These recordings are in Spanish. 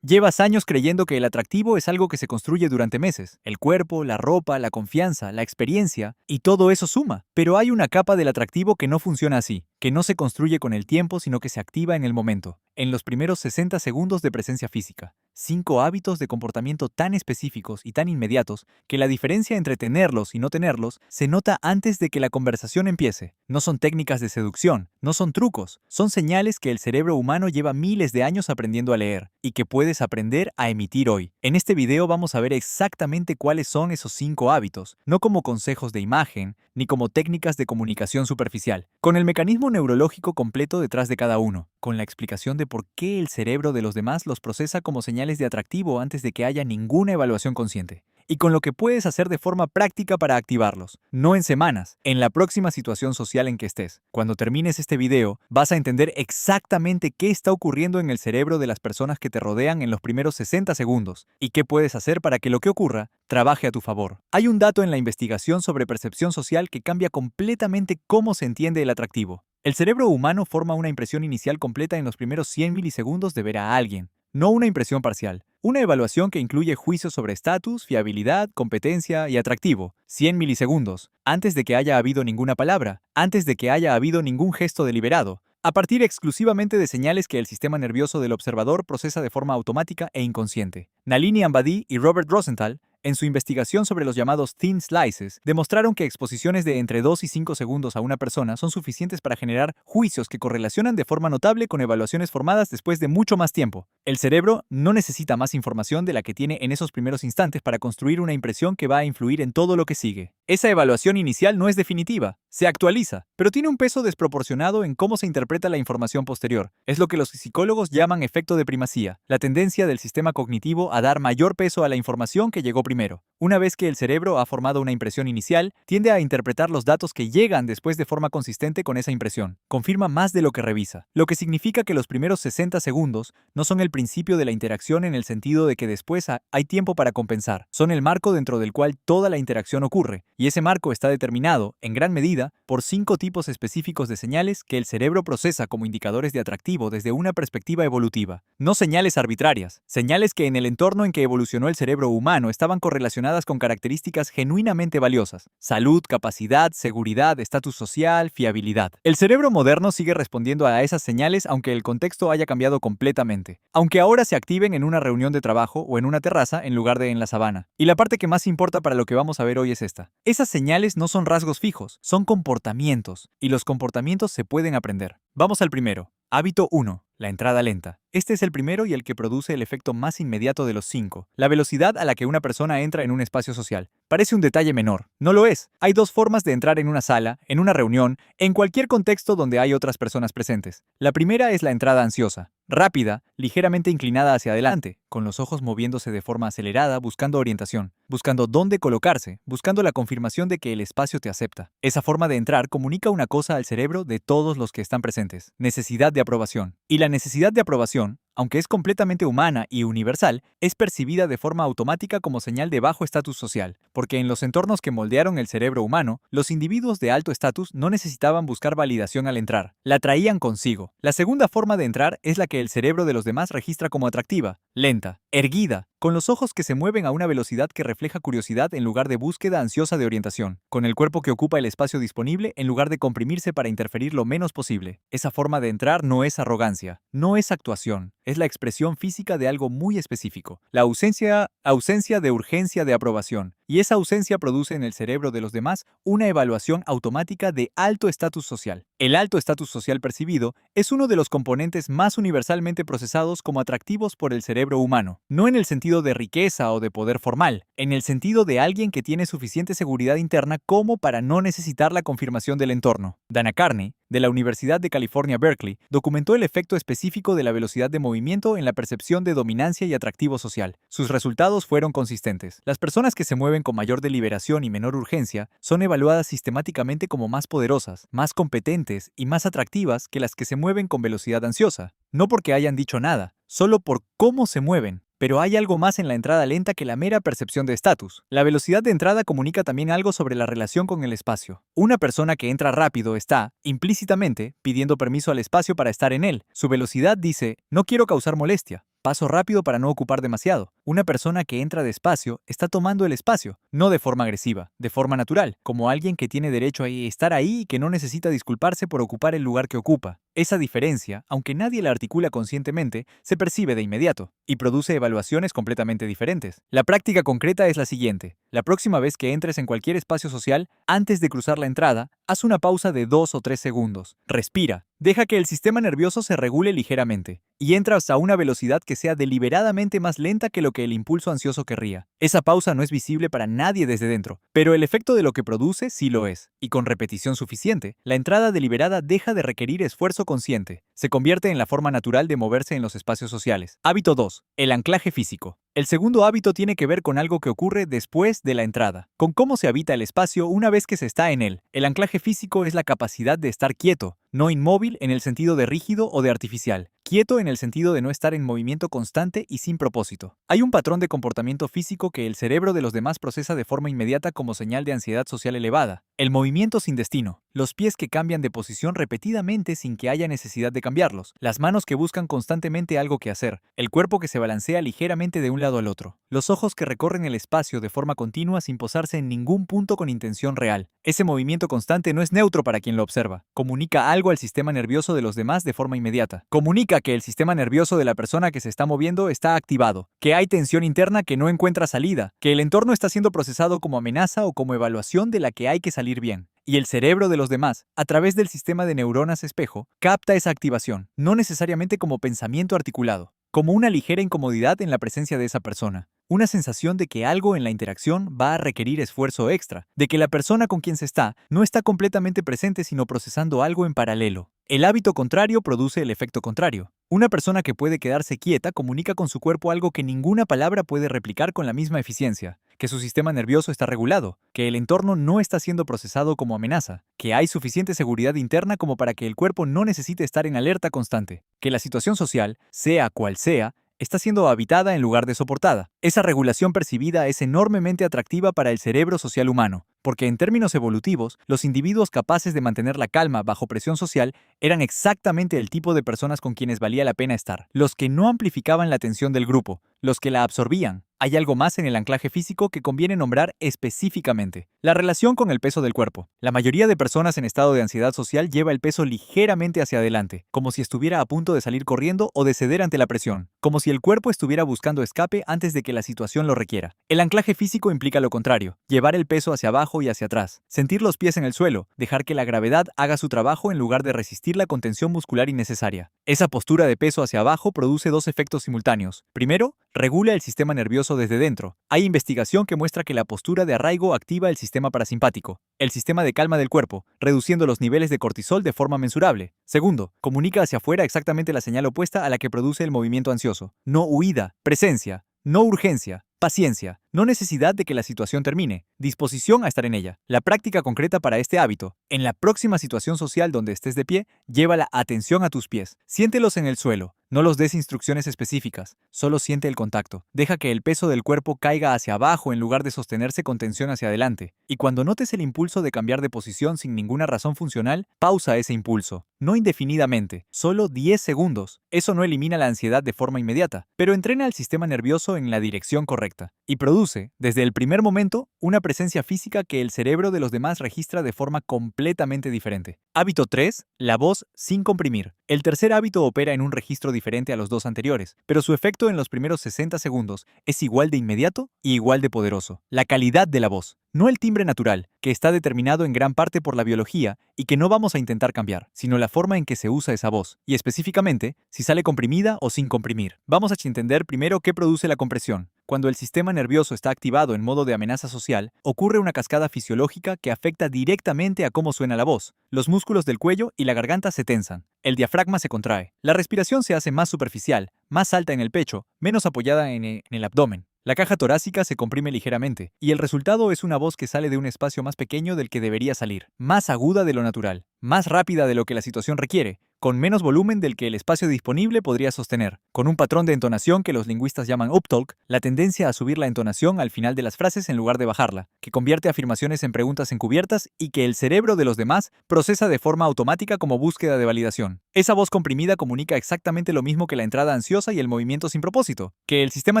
Llevas años creyendo que el atractivo es algo que se construye durante meses. El cuerpo, la ropa, la confianza, la experiencia, y todo eso suma. Pero hay una capa del atractivo que no funciona así, que no se construye con el tiempo, sino que se activa en el momento, en los primeros 60 segundos de presencia física. 5 hábitos de comportamiento tan específicos y tan inmediatos que la diferencia entre tenerlos y no tenerlos se nota antes de que la conversación empiece. No son técnicas de seducción, no son trucos, son señales que el cerebro humano lleva miles de años aprendiendo a leer y que puedes aprender a emitir hoy. En este video vamos a ver exactamente cuáles son esos 5 hábitos, no como consejos de imagen, ni como técnicas de comunicación superficial, con el mecanismo neurológico completo detrás de cada uno, con la explicación de por qué el cerebro de los demás los procesa como señales de atractivo antes de que haya ninguna evaluación consciente, y con lo que puedes hacer de forma práctica para activarlos, no en semanas, en la próxima situación social en que estés. Cuando termines este video, vas a entender exactamente qué está ocurriendo en el cerebro de las personas que te rodean en los primeros 60 segundos, y qué puedes hacer para que lo que ocurra trabaje a tu favor. Hay un dato en la investigación sobre percepción social que cambia completamente cómo se entiende el atractivo. El cerebro humano forma una impresión inicial completa en los primeros 100 milisegundos de ver a alguien, no una impresión parcial. Una evaluación que incluye juicios sobre estatus, fiabilidad, competencia y atractivo. 100 milisegundos, antes de que haya habido ninguna palabra, antes de que haya habido ningún gesto deliberado, a partir exclusivamente de señales que el sistema nervioso del observador procesa de forma automática e inconsciente. Nalini Ambady y Robert Rosenthal, en su investigación sobre los llamados thin slices, demostraron que exposiciones de entre 2 y 5 segundos a una persona son suficientes para generar juicios que correlacionan de forma notable con evaluaciones formadas después de mucho más tiempo. El cerebro no necesita más información de la que tiene en esos primeros instantes para construir una impresión que va a influir en todo lo que sigue. Esa evaluación inicial no es definitiva, se actualiza, pero tiene un peso desproporcionado en cómo se interpreta la información posterior. Es lo que los psicólogos llaman efecto de primacía, la tendencia del sistema cognitivo a dar mayor peso a la información que llegó primero. Una vez que el cerebro ha formado una impresión inicial, tiende a interpretar los datos que llegan después de forma consistente con esa impresión. Confirma más de lo que revisa, lo que significa que los primeros 60 segundos no son el principio de la interacción en el sentido de que después hay tiempo para compensar. Son el marco dentro del cual toda la interacción ocurre, y ese marco está determinado, en gran medida, por 5 tipos específicos de señales que el cerebro procesa como indicadores de atractivo desde una perspectiva evolutiva. No señales arbitrarias, señales que en el entorno en que evolucionó el cerebro humano estaban correlacionadas con características genuinamente valiosas: salud, capacidad, seguridad, estatus social, fiabilidad. El cerebro moderno sigue respondiendo a esas señales aunque el contexto haya cambiado completamente, aunque ahora se activen en una reunión de trabajo o en una terraza en lugar de en la sabana. Y la parte que más importa para lo que vamos a ver hoy es esta. Esas señales no son rasgos fijos, son comportamientos, y los comportamientos se pueden aprender. Vamos al primero. Hábito 1. La entrada lenta. Este es el primero y el que produce el efecto más inmediato de los 5, la velocidad a la que una persona entra en un espacio social. Parece un detalle menor. No lo es. Hay 2 formas de entrar en una sala, en una reunión, en cualquier contexto donde hay otras personas presentes. La primera es la entrada ansiosa. Rápida, ligeramente inclinada hacia adelante, con los ojos moviéndose de forma acelerada, buscando orientación, buscando dónde colocarse, buscando la confirmación de que el espacio te acepta. Esa forma de entrar comunica una cosa al cerebro de todos los que están presentes: necesidad de aprobación. Y la necesidad de aprobación, aunque es completamente humana y universal, es percibida de forma automática como señal de bajo estatus social, porque en los entornos que moldearon el cerebro humano, los individuos de alto estatus no necesitaban buscar validación al entrar, la traían consigo. La segunda forma de entrar es la que el cerebro de los demás registra como atractiva, lenta, erguida, con los ojos que se mueven a una velocidad que refleja curiosidad en lugar de búsqueda ansiosa de orientación, con el cuerpo que ocupa el espacio disponible en lugar de comprimirse para interferir lo menos posible. Esa forma de entrar no es arrogancia, no es actuación, es la expresión física de algo muy específico, la ausencia de urgencia de aprobación, y esa ausencia produce en el cerebro de los demás una evaluación automática de alto estatus social. El alto estatus social percibido es uno de los componentes más universalmente procesados como atractivos por el cerebro humano, no en el sentido de riqueza o de poder formal, en el sentido de alguien que tiene suficiente seguridad interna como para no necesitar la confirmación del entorno. Dana Carney, de la Universidad de California, Berkeley, documentó el efecto específico de la velocidad de movimiento en la percepción de dominancia y atractivo social. Sus resultados fueron consistentes. Las personas que se mueven con mayor deliberación y menor urgencia son evaluadas sistemáticamente como más poderosas, más competentes y más atractivas que las que se mueven con velocidad ansiosa. No porque hayan dicho nada, solo por cómo se mueven. Pero hay algo más en la entrada lenta que la mera percepción de estatus. La velocidad de entrada comunica también algo sobre la relación con el espacio. Una persona que entra rápido está, implícitamente, pidiendo permiso al espacio para estar en él. Su velocidad dice: no quiero causar molestia. Paso rápido para no ocupar demasiado. Una persona que entra despacio está tomando el espacio, no de forma agresiva, de forma natural, como alguien que tiene derecho a estar ahí y que no necesita disculparse por ocupar el lugar que ocupa. Esa diferencia, aunque nadie la articula conscientemente, se percibe de inmediato y produce evaluaciones completamente diferentes. La práctica concreta es la siguiente. La próxima vez que entres en cualquier espacio social, antes de cruzar la entrada, haz una pausa de 2 o 3 segundos. Respira. Deja que el sistema nervioso se regule ligeramente y entras a una velocidad que sea deliberadamente más lenta que lo que el impulso ansioso querría. Esa pausa no es visible para nadie desde dentro, pero el efecto de lo que produce sí lo es. Y con repetición suficiente, la entrada deliberada deja de requerir esfuerzo consciente. Se convierte en la forma natural de moverse en los espacios sociales. Hábito 2. El anclaje físico. El segundo hábito tiene que ver con algo que ocurre después de la entrada, con cómo se habita el espacio una vez que se está en él. El anclaje físico es la capacidad de estar quieto, no inmóvil en el sentido de rígido o de artificial, quieto en el sentido de no estar en movimiento constante y sin propósito. Hay un patrón de comportamiento físico que el cerebro de los demás procesa de forma inmediata como señal de ansiedad social elevada. El movimiento sin destino, los pies que cambian de posición repetidamente sin que haya necesidad de cambiarlos, las manos que buscan constantemente algo que hacer, el cuerpo que se balancea ligeramente de un lado al otro, los ojos que recorren el espacio de forma continua sin posarse en ningún punto con intención real. Ese movimiento constante no es neutro para quien lo observa, comunica algo al sistema nervioso de los demás de forma inmediata. Comunica que el sistema nervioso de la persona que se está moviendo está activado, que hay tensión interna que no encuentra salida, que el entorno está siendo procesado como amenaza o como evaluación de la que hay que salir bien. Y el cerebro de los demás, a través del sistema de neuronas espejo, capta esa activación, no necesariamente como pensamiento articulado, como una ligera incomodidad en la presencia de esa persona. Una sensación de que algo en la interacción va a requerir esfuerzo extra, de que la persona con quien se está no está completamente presente sino procesando algo en paralelo. El hábito contrario produce el efecto contrario. Una persona que puede quedarse quieta comunica con su cuerpo algo que ninguna palabra puede replicar con la misma eficiencia, que su sistema nervioso está regulado, que el entorno no está siendo procesado como amenaza, que hay suficiente seguridad interna como para que el cuerpo no necesite estar en alerta constante, que la situación social, sea cual sea, está siendo habitada en lugar de soportada. Esa regulación percibida es enormemente atractiva para el cerebro social humano, porque en términos evolutivos, los individuos capaces de mantener la calma bajo presión social eran exactamente el tipo de personas con quienes valía la pena estar, los que no amplificaban la tensión del grupo, los que la absorbían. Hay algo más en el anclaje físico que conviene nombrar específicamente: la relación con el peso del cuerpo. La mayoría de personas en estado de ansiedad social lleva el peso ligeramente hacia adelante, como si estuviera a punto de salir corriendo o de ceder ante la presión, como si el cuerpo estuviera buscando escape antes de que la situación lo requiera. El anclaje físico implica lo contrario: llevar el peso hacia abajo y hacia atrás, sentir los pies en el suelo, dejar que la gravedad haga su trabajo en lugar de resistir la contención muscular innecesaria. Esa postura de peso hacia abajo produce dos efectos simultáneos. Primero, regula el sistema nervioso desde dentro. Hay investigación que muestra que la postura de arraigo activa el sistema parasimpático, el sistema de calma del cuerpo, reduciendo los niveles de cortisol de forma mensurable. Segundo, comunica hacia afuera exactamente la señal opuesta a la que produce el movimiento ansioso. No huida, presencia, no urgencia, paciencia, no necesidad de que la situación termine, disposición a estar en ella. La práctica concreta para este hábito: en la próxima situación social donde estés de pie, lleva la atención a tus pies. Siéntelos en el suelo. No los des instrucciones específicas, solo siente el contacto. Deja que el peso del cuerpo caiga hacia abajo en lugar de sostenerse con tensión hacia adelante. Y cuando notes el impulso de cambiar de posición sin ninguna razón funcional, pausa ese impulso. No indefinidamente, solo 10 segundos. Eso no elimina la ansiedad de forma inmediata, pero entrena al sistema nervioso en la dirección correcta. Y produce, desde el primer momento, una presencia física que el cerebro de los demás registra de forma completamente diferente. Hábito 3. La voz sin comprimir. El tercer hábito opera en un registro diferente a los dos anteriores, pero su efecto en los primeros 60 segundos es igual de inmediato y igual de poderoso. La calidad de la voz, no el timbre natural, que está determinado en gran parte por la biología y que no vamos a intentar cambiar, sino la forma en que se usa esa voz, y específicamente, si sale comprimida o sin comprimir. Vamos a entender primero qué produce la compresión. Cuando el sistema nervioso está activado en modo de amenaza social, ocurre una cascada fisiológica que afecta directamente a cómo suena la voz. Los músculos del cuello y la garganta se tensan. El diafragma se contrae. La respiración se hace más superficial, más alta en el pecho, menos apoyada en el abdomen. La caja torácica se comprime ligeramente, y el resultado es una voz que sale de un espacio más pequeño del que debería salir, más aguda de lo natural, más rápida de lo que la situación requiere, con menos volumen del que el espacio disponible podría sostener. Con un patrón de entonación que los lingüistas llaman uptalk, la tendencia a subir la entonación al final de las frases en lugar de bajarla, que convierte afirmaciones en preguntas encubiertas y que el cerebro de los demás procesa de forma automática como búsqueda de validación. Esa voz comprimida comunica exactamente lo mismo que la entrada ansiosa y el movimiento sin propósito, que el sistema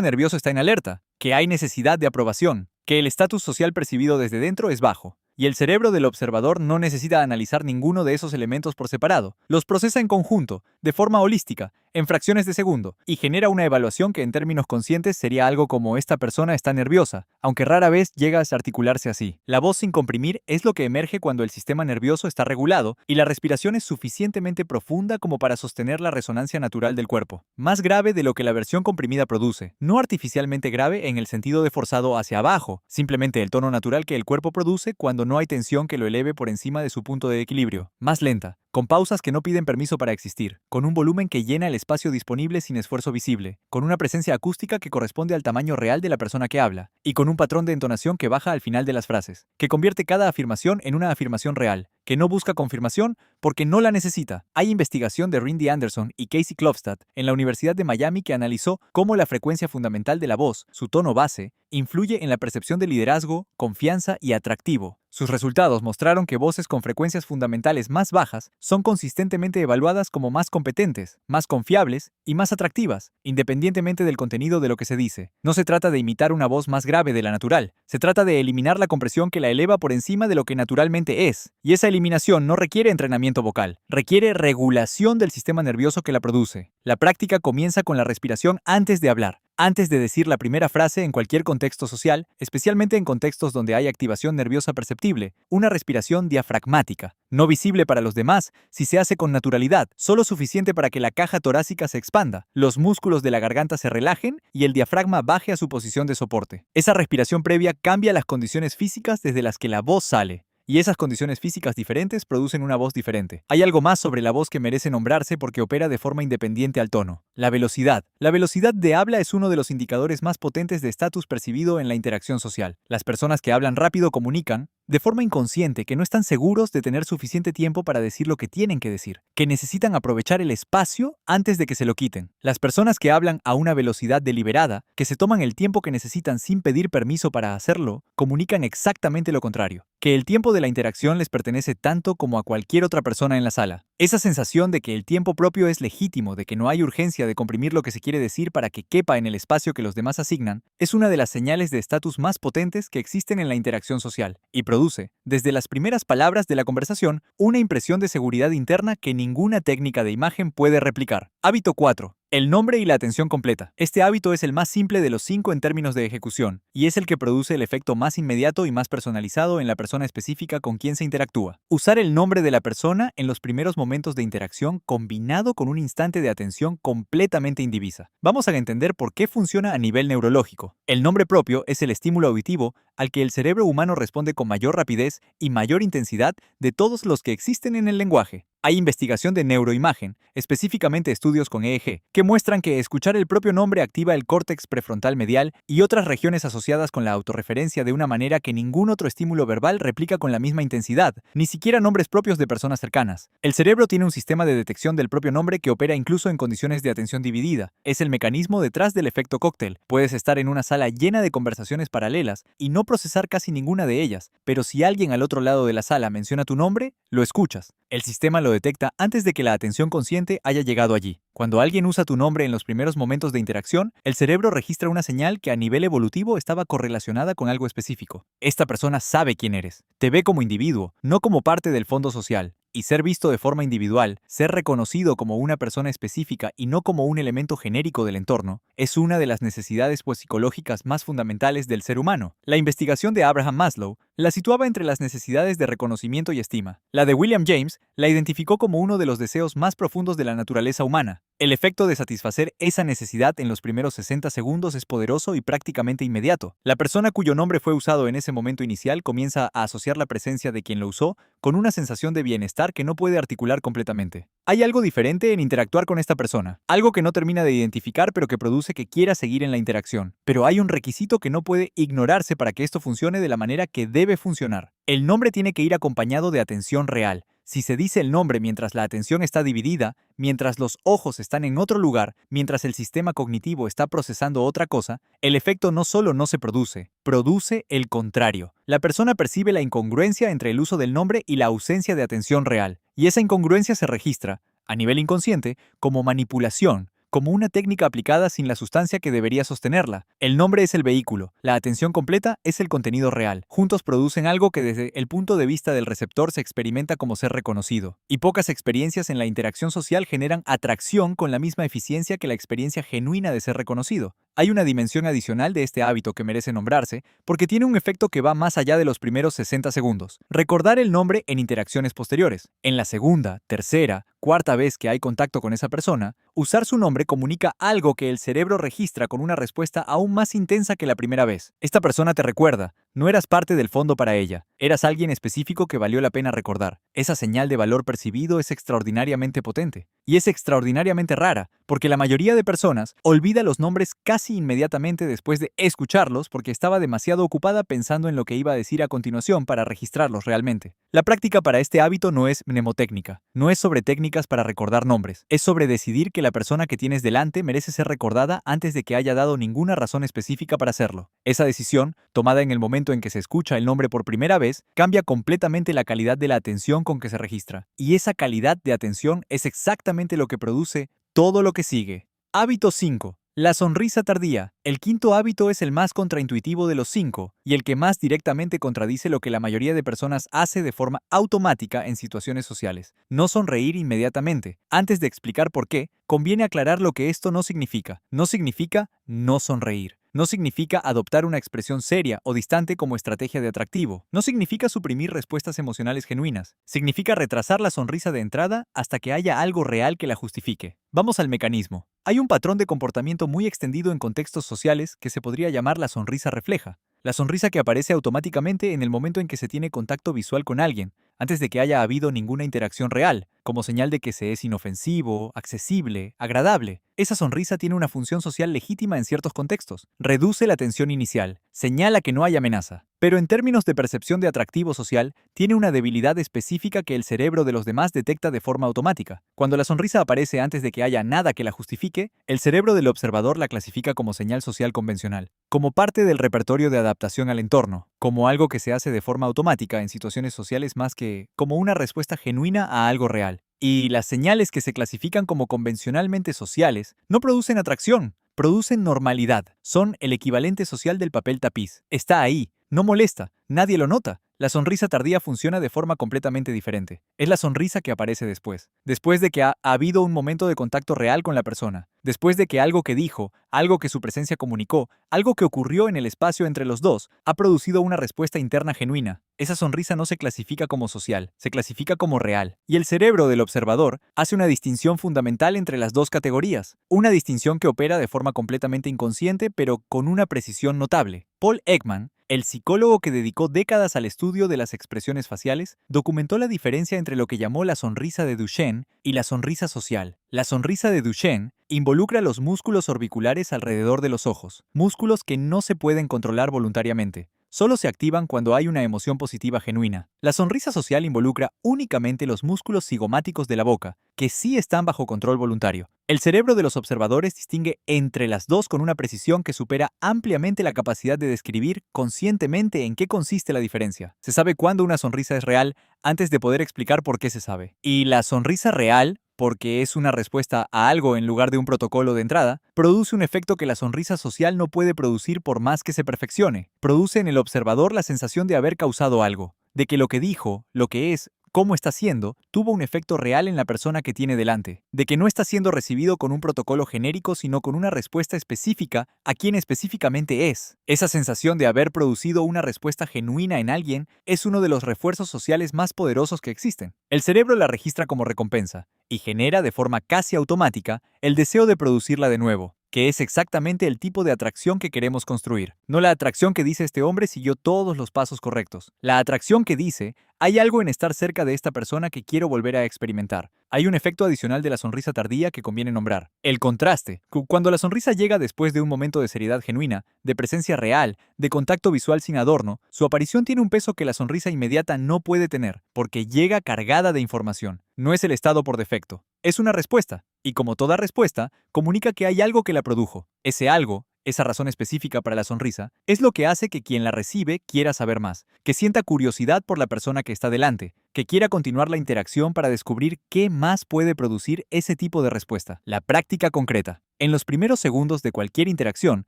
nervioso está en alerta, que hay necesidad de aprobación, que el estatus social percibido desde dentro es bajo. Y el cerebro del observador no necesita analizar ninguno de esos elementos por separado. Los procesa en conjunto, de forma holística, en fracciones de segundo, y genera una evaluación que en términos conscientes sería algo como esta persona está nerviosa, aunque rara vez llega a articularse así. La voz sin comprimir es lo que emerge cuando el sistema nervioso está regulado y la respiración es suficientemente profunda como para sostener la resonancia natural del cuerpo. Más grave de lo que la versión comprimida produce, no artificialmente grave en el sentido de forzado hacia abajo, simplemente el tono natural que el cuerpo produce cuando no hay tensión que lo eleve por encima de su punto de equilibrio. Más lenta, con pausas que no piden permiso para existir, con un volumen que llena el espacio disponible sin esfuerzo visible, con una presencia acústica que corresponde al tamaño real de la persona que habla, y con un patrón de entonación que baja al final de las frases, que convierte cada afirmación en una afirmación real, que no busca confirmación porque no la necesita. Hay investigación de Rindy Anderson y Casey Klofstad en la Universidad de Miami que analizó cómo la frecuencia fundamental de la voz, su tono base, influye en la percepción de liderazgo, confianza y atractivo. Sus resultados mostraron que voces con frecuencias fundamentales más bajas son consistentemente evaluadas como más competentes, más confiables y más atractivas, independientemente del contenido de lo que se dice. No se trata de imitar una voz más grave de la natural, se trata de eliminar la compresión que la eleva por encima de lo que naturalmente es. Y esa eliminación no requiere entrenamiento vocal, requiere regulación del sistema nervioso que la produce. La práctica comienza con la respiración antes de hablar. Antes de decir la primera frase en cualquier contexto social, especialmente en contextos donde hay activación nerviosa perceptible, una respiración diafragmática, no visible para los demás si se hace con naturalidad, solo suficiente para que la caja torácica se expanda, los músculos de la garganta se relajen y el diafragma baje a su posición de soporte. Esa respiración previa cambia las condiciones físicas desde las que la voz sale. Y esas condiciones físicas diferentes producen una voz diferente. Hay algo más sobre la voz que merece nombrarse porque opera de forma independiente al tono. La velocidad. La velocidad de habla es uno de los indicadores más potentes de estatus percibido en la interacción social. Las personas que hablan rápido comunican, de forma inconsciente, que no están seguros de tener suficiente tiempo para decir lo que tienen que decir, que necesitan aprovechar el espacio antes de que se lo quiten. Las personas que hablan a una velocidad deliberada, que se toman el tiempo que necesitan sin pedir permiso para hacerlo, comunican exactamente lo contrario, que el tiempo de la interacción les pertenece tanto como a cualquier otra persona en la sala. Esa sensación de que el tiempo propio es legítimo, de que no hay urgencia de comprimir lo que se quiere decir para que quepa en el espacio que los demás asignan, es una de las señales de estatus más potentes que existen en la interacción social, y produce, desde las primeras palabras de la conversación, una impresión de seguridad interna que ninguna técnica de imagen puede replicar. Hábito 4. El nombre y la atención completa. Este hábito es el más simple de los 5 en términos de ejecución, y es el que produce el efecto más inmediato y más personalizado en la persona específica con quien se interactúa. Usar el nombre de la persona en los primeros momentos de interacción combinado con un instante de atención completamente indivisa. Vamos a entender por qué funciona a nivel neurológico. El nombre propio es el estímulo auditivo al que el cerebro humano responde con mayor rapidez y mayor intensidad de todos los que existen en el lenguaje. Hay investigación de neuroimagen, específicamente estudios con EEG, que muestran que escuchar el propio nombre activa el córtex prefrontal medial y otras regiones asociadas con la autorreferencia de una manera que ningún otro estímulo verbal replica con la misma intensidad, ni siquiera nombres propios de personas cercanas. El cerebro tiene un sistema de detección del propio nombre que opera incluso en condiciones de atención dividida. Es el mecanismo detrás del efecto cóctel. Puedes estar en una sala llena de conversaciones paralelas y no procesar casi ninguna de ellas, pero si alguien al otro lado de la sala menciona tu nombre, lo escuchas. El sistema lo detecta antes de que la atención consciente haya llegado allí. Cuando alguien usa tu nombre en los primeros momentos de interacción, el cerebro registra una señal que a nivel evolutivo estaba correlacionada con algo específico. Esta persona sabe quién eres, te ve como individuo, no como parte del fondo social. Y ser visto de forma individual, ser reconocido como una persona específica y no como un elemento genérico del entorno, es una de las necesidades psicológicas más fundamentales del ser humano. La investigación de Abraham Maslow la situaba entre las necesidades de reconocimiento y estima. La de William James la identificó como uno de los deseos más profundos de la naturaleza humana. El efecto de satisfacer esa necesidad en los primeros 60 segundos es poderoso y prácticamente inmediato. La persona cuyo nombre fue usado en ese momento inicial comienza a asociar la presencia de quien lo usó con una sensación de bienestar que no puede articular completamente. Hay algo diferente en interactuar con esta persona, algo que no termina de identificar pero que produce que quiera seguir en la interacción. Pero hay un requisito que no puede ignorarse para que esto funcione de la manera que debe funcionar. El nombre tiene que ir acompañado de atención real. Si se dice el nombre mientras la atención está dividida, mientras los ojos están en otro lugar, mientras el sistema cognitivo está procesando otra cosa, el efecto no solo no se produce, produce el contrario. La persona percibe la incongruencia entre el uso del nombre y la ausencia de atención real, y esa incongruencia se registra, a nivel inconsciente, como manipulación, como una técnica aplicada sin la sustancia que debería sostenerla. El nombre es el vehículo, la atención completa es el contenido real. Juntos producen algo que desde el punto de vista del receptor se experimenta como ser reconocido. Y pocas experiencias en la interacción social generan atracción con la misma eficiencia que la experiencia genuina de ser reconocido. Hay una dimensión adicional de este hábito que merece nombrarse, porque tiene un efecto que va más allá de los primeros 60 segundos. Recordar el nombre en interacciones posteriores. En la segunda, tercera, cuarta vez que hay contacto con esa persona, usar su nombre comunica algo que el cerebro registra con una respuesta aún más intensa que la primera vez. Esta persona te recuerda, no eras parte del fondo para ella, eras alguien específico que valió la pena recordar. Esa señal de valor percibido es extraordinariamente potente. Y es extraordinariamente rara, porque la mayoría de personas olvida los nombres casi inmediatamente después de escucharlos porque estaba demasiado ocupada pensando en lo que iba a decir a continuación para registrarlos realmente. La práctica para este hábito no es mnemotécnica, no es sobre técnicas para recordar nombres, es sobre decidir que la persona que tienes delante merece ser recordada antes de que haya dado ninguna razón específica para hacerlo. Esa decisión, tomada en el momento en que se escucha el nombre por primera vez, cambia completamente la calidad de la atención con que se registra. Y esa calidad de atención es exactamente lo que produce todo lo que sigue. Hábito 5. La sonrisa tardía. El quinto hábito es el más contraintuitivo de los 5 y el que más directamente contradice lo que la mayoría de personas hace de forma automática en situaciones sociales. No sonreír inmediatamente. Antes de explicar por qué, conviene aclarar lo que esto no significa. No significa no sonreír. No significa adoptar una expresión seria o distante como estrategia de atractivo. No significa suprimir respuestas emocionales genuinas. Significa retrasar la sonrisa de entrada hasta que haya algo real que la justifique. Vamos al mecanismo. Hay un patrón de comportamiento muy extendido en contextos sociales que se podría llamar la sonrisa refleja. La sonrisa que aparece automáticamente en el momento en que se tiene contacto visual con alguien, antes de que haya habido ninguna interacción real, como señal de que se es inofensivo, accesible, agradable. Esa sonrisa tiene una función social legítima en ciertos contextos. Reduce la tensión inicial, señala que no hay amenaza. Pero en términos de percepción de atractivo social, tiene una debilidad específica que el cerebro de los demás detecta de forma automática. Cuando la sonrisa aparece antes de que haya nada que la justifique, el cerebro del observador la clasifica como señal social convencional, como parte del repertorio de adaptación al entorno, como algo que se hace de forma automática en situaciones sociales más que como una respuesta genuina a algo real. Y las señales que se clasifican como convencionalmente sociales no producen atracción, producen normalidad. Son el equivalente social del papel tapiz. Está ahí, no molesta, nadie lo nota. La sonrisa tardía funciona de forma completamente diferente. Es la sonrisa que aparece después de que ha habido un momento de contacto real con la persona, después de que algo que dijo, algo que su presencia comunicó, algo que ocurrió en el espacio entre los dos, ha producido una respuesta interna genuina. Esa sonrisa no se clasifica como social, se clasifica como real. Y el cerebro del observador hace una distinción fundamental entre las dos categorías, una distinción que opera de forma completamente inconsciente pero con una precisión notable. Paul Ekman, el psicólogo que dedicó décadas al estudio de las expresiones faciales, documentó la diferencia entre lo que llamó la sonrisa de Duchenne y la sonrisa social. La sonrisa de Duchenne involucra los músculos orbiculares alrededor de los ojos, músculos que no se pueden controlar voluntariamente. Solo se activan cuando hay una emoción positiva genuina. La sonrisa social involucra únicamente los músculos cigomáticos de la boca, que sí están bajo control voluntario. El cerebro de los observadores distingue entre las dos con una precisión que supera ampliamente la capacidad de describir conscientemente en qué consiste la diferencia. Se sabe cuándo una sonrisa es real antes de poder explicar por qué se sabe. Y la sonrisa real, porque es una respuesta a algo en lugar de un protocolo de entrada, produce un efecto que la sonrisa social no puede producir por más que se perfeccione. Produce en el observador la sensación de haber causado algo, de que lo que dijo, lo que es, cómo está siendo, tuvo un efecto real en la persona que tiene delante, de que no está siendo recibido con un protocolo genérico sino con una respuesta específica a quien específicamente es. Esa sensación de haber producido una respuesta genuina en alguien es uno de los refuerzos sociales más poderosos que existen. El cerebro la registra como recompensa y genera de forma casi automática el deseo de producirla de nuevo. que es exactamente el tipo de atracción que queremos construir. No la atracción que dice este hombre siguió todos los pasos correctos. La atracción que dice, hay algo en estar cerca de esta persona que quiero volver a experimentar. Hay un efecto adicional de la sonrisa tardía que conviene nombrar. El contraste. Cuando la sonrisa llega después de un momento de seriedad genuina, de presencia real, de contacto visual sin adorno, su aparición tiene un peso que la sonrisa inmediata no puede tener, porque llega cargada de información. No es el estado por defecto. Es una respuesta, y como toda respuesta, comunica que hay algo que la produjo. Ese algo, esa razón específica para la sonrisa, es lo que hace que quien la recibe quiera saber más, que sienta curiosidad por la persona que está delante, que quiera continuar la interacción para descubrir qué más puede producir ese tipo de respuesta. La práctica concreta. En los primeros segundos de cualquier interacción,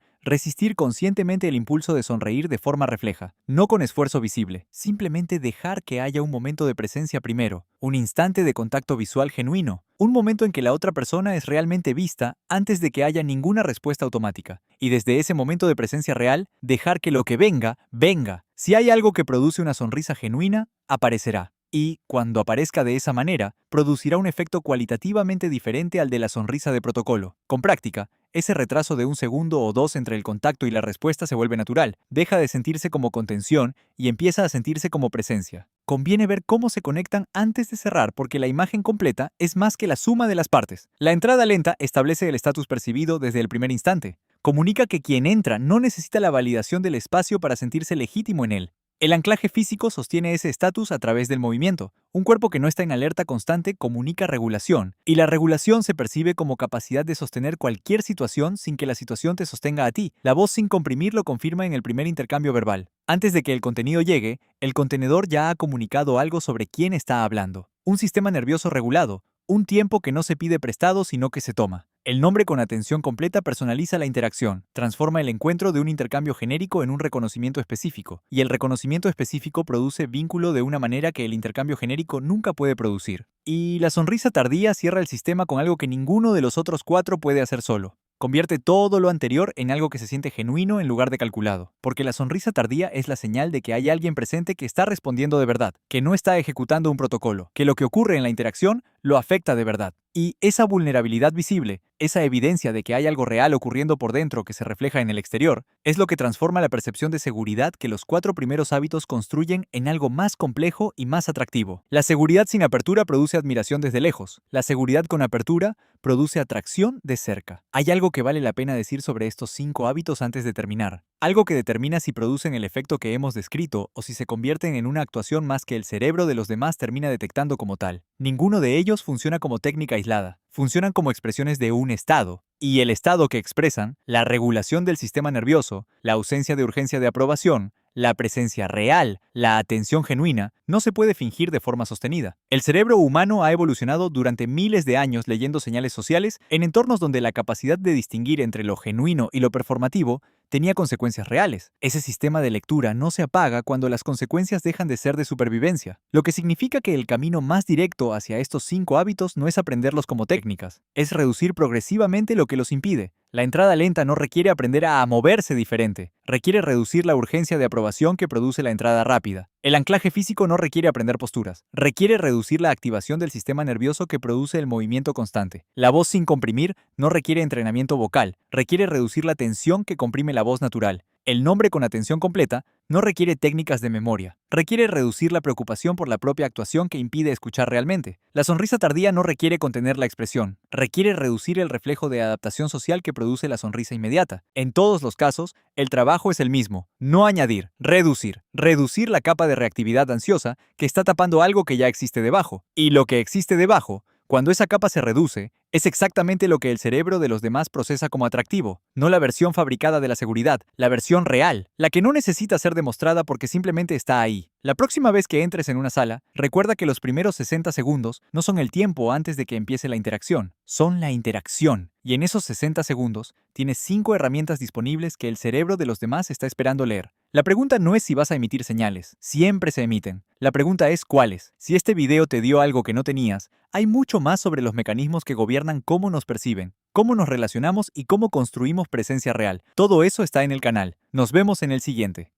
resistir conscientemente el impulso de sonreír de forma refleja, no con esfuerzo visible, simplemente dejar que haya un momento de presencia primero, un instante de contacto visual genuino, un momento en que la otra persona es realmente vista antes de que haya ninguna respuesta automática. Y desde ese momento de presencia real, dejar que lo que venga, venga. Si hay algo que produce una sonrisa genuina, aparecerá. Y, cuando aparezca de esa manera, producirá un efecto cualitativamente diferente al de la sonrisa de protocolo. Con práctica, ese retraso de un segundo o dos entre el contacto y la respuesta se vuelve natural, deja de sentirse como contención y empieza a sentirse como presencia. Conviene ver cómo se conectan antes de cerrar porque la imagen completa es más que la suma de las partes. La entrada lenta establece el estatus percibido desde el primer instante. Comunica que quien entra no necesita la validación del espacio para sentirse legítimo en él. El anclaje físico sostiene ese estatus a través del movimiento. Un cuerpo que no está en alerta constante comunica regulación, y la regulación se percibe como capacidad de sostener cualquier situación sin que la situación te sostenga a ti. La voz sin comprimir lo confirma en el primer intercambio verbal. Antes de que el contenido llegue, el contenedor ya ha comunicado algo sobre quién está hablando. Un sistema nervioso regulado, un tiempo que no se pide prestado sino que se toma. El nombre con atención completa personaliza la interacción, transforma el encuentro de un intercambio genérico en un reconocimiento específico, y el reconocimiento específico produce vínculo de una manera que el intercambio genérico nunca puede producir. Y la sonrisa tardía cierra el sistema con algo que ninguno de los otros cuatro puede hacer solo. Convierte todo lo anterior en algo que se siente genuino en lugar de calculado, porque la sonrisa tardía es la señal de que hay alguien presente que está respondiendo de verdad, que no está ejecutando un protocolo, que lo que ocurre en la interacción lo afecta de verdad. Y esa vulnerabilidad visible, esa evidencia de que hay algo real ocurriendo por dentro que se refleja en el exterior, es lo que transforma la percepción de seguridad que los 4 primeros hábitos construyen en algo más complejo y más atractivo. La seguridad sin apertura produce admiración desde lejos. La seguridad con apertura produce atracción de cerca. Hay algo que vale la pena decir sobre estos 5 hábitos antes de terminar. Algo que determina si producen el efecto que hemos descrito o si se convierten en una actuación más que el cerebro de los demás termina detectando como tal. Ninguno de ellos funciona como técnica aislada. Funcionan como expresiones de un estado. Y el estado que expresan, la regulación del sistema nervioso, la ausencia de urgencia de aprobación, la presencia real, la atención genuina, no se puede fingir de forma sostenida. El cerebro humano ha evolucionado durante miles de años leyendo señales sociales en entornos donde la capacidad de distinguir entre lo genuino y lo performativo tenía consecuencias reales. Ese sistema de lectura no se apaga cuando las consecuencias dejan de ser de supervivencia, lo que significa que el camino más directo hacia estos 5 hábitos no es aprenderlos como técnicas, es reducir progresivamente lo que los impide. La entrada lenta no requiere aprender a moverse diferente, requiere reducir la urgencia de aprobación que produce la entrada rápida. El anclaje físico no requiere aprender posturas, requiere reducir la activación del sistema nervioso que produce el movimiento constante. La voz sin comprimir no requiere entrenamiento vocal, requiere reducir la tensión que comprime la voz natural. El nombre con atención completa no requiere técnicas de memoria, requiere reducir la preocupación por la propia actuación que impide escuchar realmente. La sonrisa tardía no requiere contener la expresión, requiere reducir el reflejo de adaptación social que produce la sonrisa inmediata. En todos los casos, el trabajo es el mismo, no añadir, reducir la capa de reactividad ansiosa que está tapando algo que ya existe debajo. Y lo que existe debajo, cuando esa capa se reduce, es exactamente lo que el cerebro de los demás procesa como atractivo, no la versión fabricada de la seguridad, la versión real, la que no necesita ser demostrada porque simplemente está ahí. La próxima vez que entres en una sala, recuerda que los primeros 60 segundos no son el tiempo antes de que empiece la interacción, son la interacción. Y en esos 60 segundos, tienes 5 herramientas disponibles que el cerebro de los demás está esperando leer. La pregunta no es si vas a emitir señales, siempre se emiten. La pregunta es cuáles. Si este video te dio algo que no tenías, hay mucho más sobre los mecanismos que gobiernan cómo nos perciben, cómo nos relacionamos y cómo construimos presencia real. Todo eso está en el canal. Nos vemos en el siguiente.